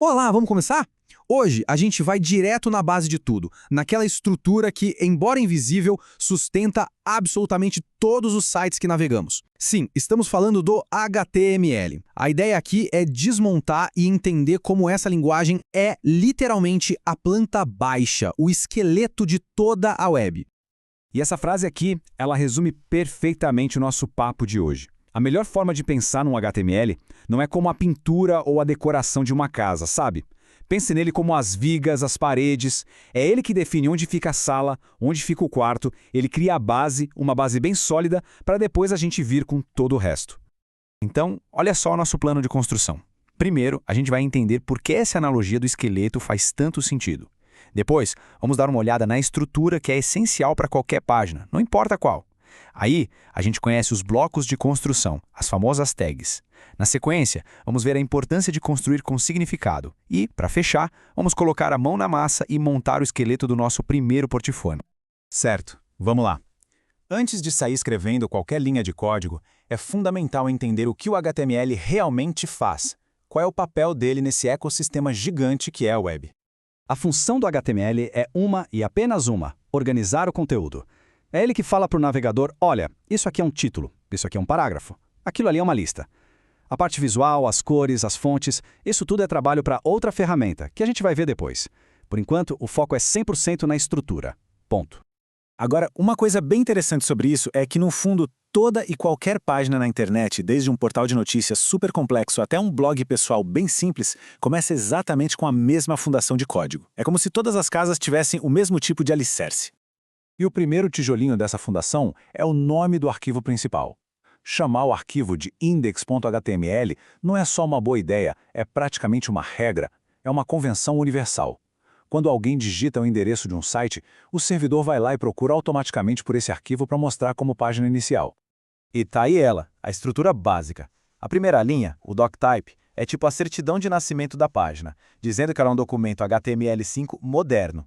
Olá, vamos começar? Hoje a gente vai direto na base de tudo, naquela estrutura que, embora invisível, sustenta absolutamente todos os sites que navegamos. Sim, estamos falando do HTML. A ideia aqui é desmontar e entender como essa linguagem é literalmente a planta baixa, o esqueleto de toda a web. E essa frase aqui, ela resume perfeitamente o nosso papo de hoje. A melhor forma de pensar num HTML não é como a pintura ou a decoração de uma casa, sabe? Pense nele como as vigas, as paredes. É ele que define onde fica a sala, onde fica o quarto. Ele cria a base, uma base bem sólida, para depois a gente vir com todo o resto. Então, olha só o nosso plano de construção. Primeiro, a gente vai entender por que essa analogia do esqueleto faz tanto sentido. Depois, vamos dar uma olhada na estrutura que é essencial para qualquer página, não importa qual. Aí, a gente conhece os blocos de construção, as famosas tags. Na sequência, vamos ver a importância de construir com significado. E, para fechar, vamos colocar a mão na massa e montar o esqueleto do nosso primeiro portfólio. Certo, vamos lá. Antes de sair escrevendo qualquer linha de código, é fundamental entender o que o HTML realmente faz. Qual é o papel dele nesse ecossistema gigante que é a web? A função do HTML é uma e apenas uma: organizar o conteúdo. É ele que fala para o navegador: olha, isso aqui é um título, isso aqui é um parágrafo, aquilo ali é uma lista. A parte visual, as cores, as fontes, isso tudo é trabalho para outra ferramenta, que a gente vai ver depois. Por enquanto, o foco é 100% na estrutura. Ponto. Agora, uma coisa bem interessante sobre isso é que, no fundo, toda e qualquer página na internet, desde um portal de notícias super complexo até um blog pessoal bem simples, começa exatamente com a mesma fundação de código. É como se todas as casas tivessem o mesmo tipo de alicerce. E o primeiro tijolinho dessa fundação é o nome do arquivo principal. Chamar o arquivo de index.html não é só uma boa ideia, é praticamente uma regra, é uma convenção universal. Quando alguém digita o endereço de um site, o servidor vai lá e procura automaticamente por esse arquivo para mostrar como página inicial. E tá aí ela, a estrutura básica. A primeira linha, o doctype, é tipo a certidão de nascimento da página, dizendo que ela é um documento HTML5 moderno.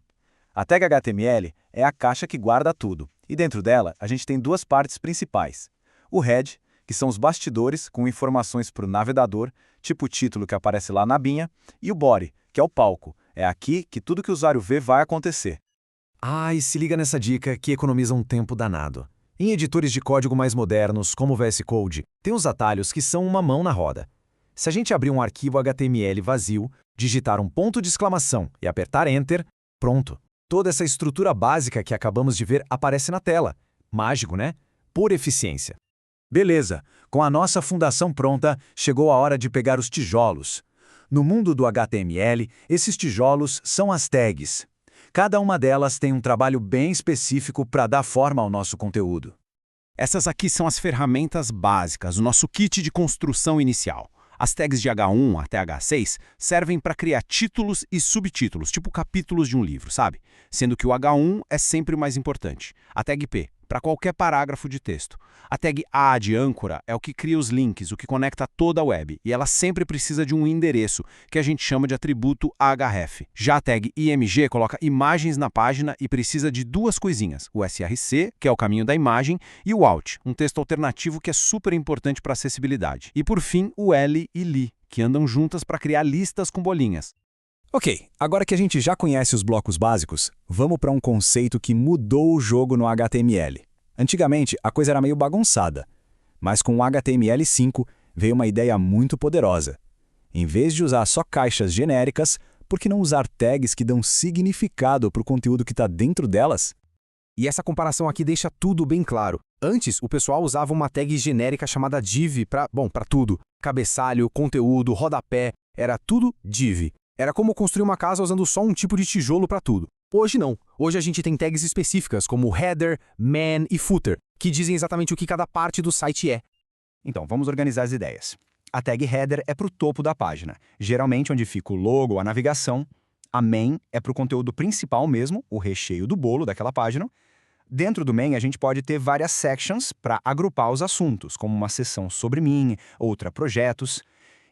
A tag HTML é a caixa que guarda tudo, e dentro dela a gente tem duas partes principais. O head, que são os bastidores com informações para o navegador, tipo o título que aparece lá na abinha, e o body, que é o palco. É aqui que tudo que o usuário vê vai acontecer. Ah, e se liga nessa dica que economiza um tempo danado. Em editores de código mais modernos, como o VS Code, tem os atalhos que são uma mão na roda. Se a gente abrir um arquivo HTML vazio, digitar um ponto de exclamação e apertar Enter, pronto. Toda essa estrutura básica que acabamos de ver aparece na tela. Mágico, né? Por eficiência. Beleza, com a nossa fundação pronta, chegou a hora de pegar os tijolos. No mundo do HTML, esses tijolos são as tags. Cada uma delas tem um trabalho bem específico para dar forma ao nosso conteúdo. Essas aqui são as ferramentas básicas, o nosso kit de construção inicial. As tags de H1 até H6 servem para criar títulos e subtítulos, tipo capítulos de um livro, sabe? Sendo que o H1 é sempre o mais importante. A tag P, para qualquer parágrafo de texto. A tag A de âncora é o que cria os links, o que conecta toda a web, e ela sempre precisa de um endereço, que a gente chama de atributo href. Já a tag IMG coloca imagens na página e precisa de duas coisinhas, o src, que é o caminho da imagem, e o alt, um texto alternativo que é super importante para acessibilidade. E por fim, o L e li, que andam juntas para criar listas com bolinhas. Ok, agora que a gente já conhece os blocos básicos, vamos para um conceito que mudou o jogo no HTML. Antigamente, a coisa era meio bagunçada, mas com o HTML5 veio uma ideia muito poderosa. Em vez de usar só caixas genéricas, por que não usar tags que dão significado para o conteúdo que está dentro delas? E essa comparação aqui deixa tudo bem claro. Antes, o pessoal usava uma tag genérica chamada div para tudo. Cabeçalho, conteúdo, rodapé, era tudo div. Era como construir uma casa usando só um tipo de tijolo para tudo. Hoje não. Hoje a gente tem tags específicas como header, man e footer, que dizem exatamente o que cada parte do site é. Então, vamos organizar as ideias. A tag header é para o topo da página, geralmente onde fica o logo ou a navegação. A main é para o conteúdo principal mesmo, o recheio do bolo daquela página. Dentro do main, a gente pode ter várias sections para agrupar os assuntos, como uma seção sobre mim, outra projetos.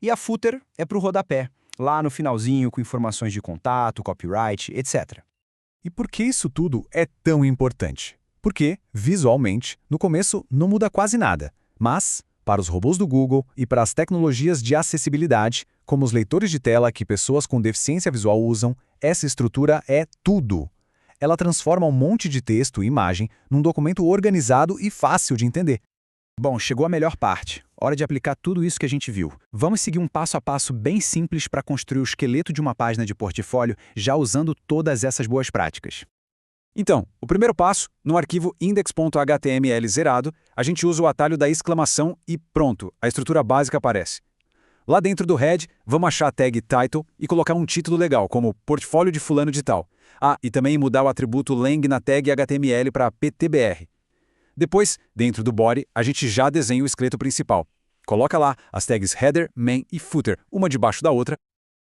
E a footer é para o rodapé, lá no finalzinho com informações de contato, copyright, etc. E por que isso tudo é tão importante? Porque, visualmente, no começo não muda quase nada, mas, para os robôs do Google e para as tecnologias de acessibilidade, Como os leitores de tela que pessoas com deficiência visual usam, essa estrutura é tudo. Ela transforma um monte de texto e imagem num documento organizado e fácil de entender. Bom, chegou a melhor parte. Hora de aplicar tudo isso que a gente viu. Vamos seguir um passo a passo bem simples para construir o esqueleto de uma página de portfólio, já usando todas essas boas práticas. Então, o primeiro passo, no arquivo index.html zerado, a gente usa o atalho da exclamação e pronto, a estrutura básica aparece. Lá dentro do head, vamos achar a tag title e colocar um título legal, como portfólio de fulano de tal. Ah, e também mudar o atributo lang na tag HTML para PTBR. Depois, dentro do body, a gente já desenha o esqueleto principal. Coloca lá as tags header, main e footer, uma debaixo da outra.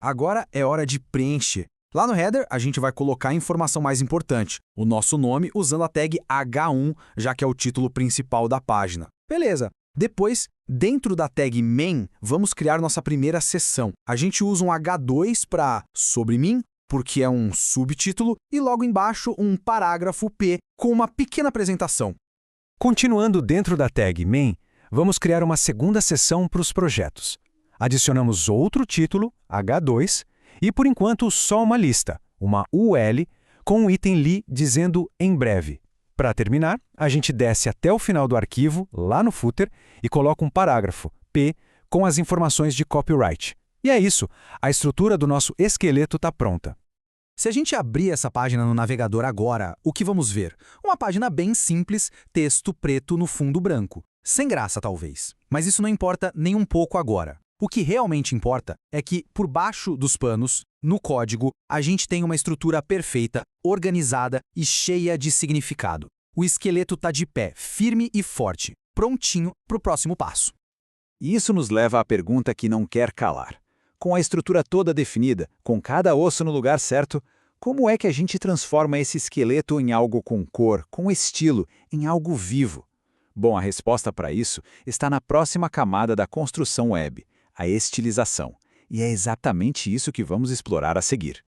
Agora é hora de preencher. Lá no header, a gente vai colocar a informação mais importante, o nosso nome usando a tag H1, já que é o título principal da página. Beleza. Depois, dentro da tag main, vamos criar nossa primeira seção. A gente usa um H2 para sobre mim, porque é um subtítulo, e logo embaixo um parágrafo P com uma pequena apresentação. Continuando dentro da tag main, vamos criar uma segunda seção para os projetos. Adicionamos outro título, H2, e por enquanto só uma lista, uma UL, com um item li dizendo em breve. Para terminar, a gente desce até o final do arquivo, lá no footer, e coloca um parágrafo, P, com as informações de copyright. E é isso, a estrutura do nosso esqueleto está pronta. Se a gente abrir essa página no navegador agora, o que vamos ver? Uma página bem simples, texto preto no fundo branco. Sem graça, talvez. Mas isso não importa nem um pouco agora. O que realmente importa é que, por baixo dos panos, no código, a gente tem uma estrutura perfeita, organizada e cheia de significado. O esqueleto está de pé, firme e forte, prontinho para o próximo passo. E isso nos leva à pergunta que não quer calar. Com a estrutura toda definida, com cada osso no lugar certo, como é que a gente transforma esse esqueleto em algo com cor, com estilo, em algo vivo? Bom, a resposta para isso está na próxima camada da construção web, a estilização. E é exatamente isso que vamos explorar a seguir.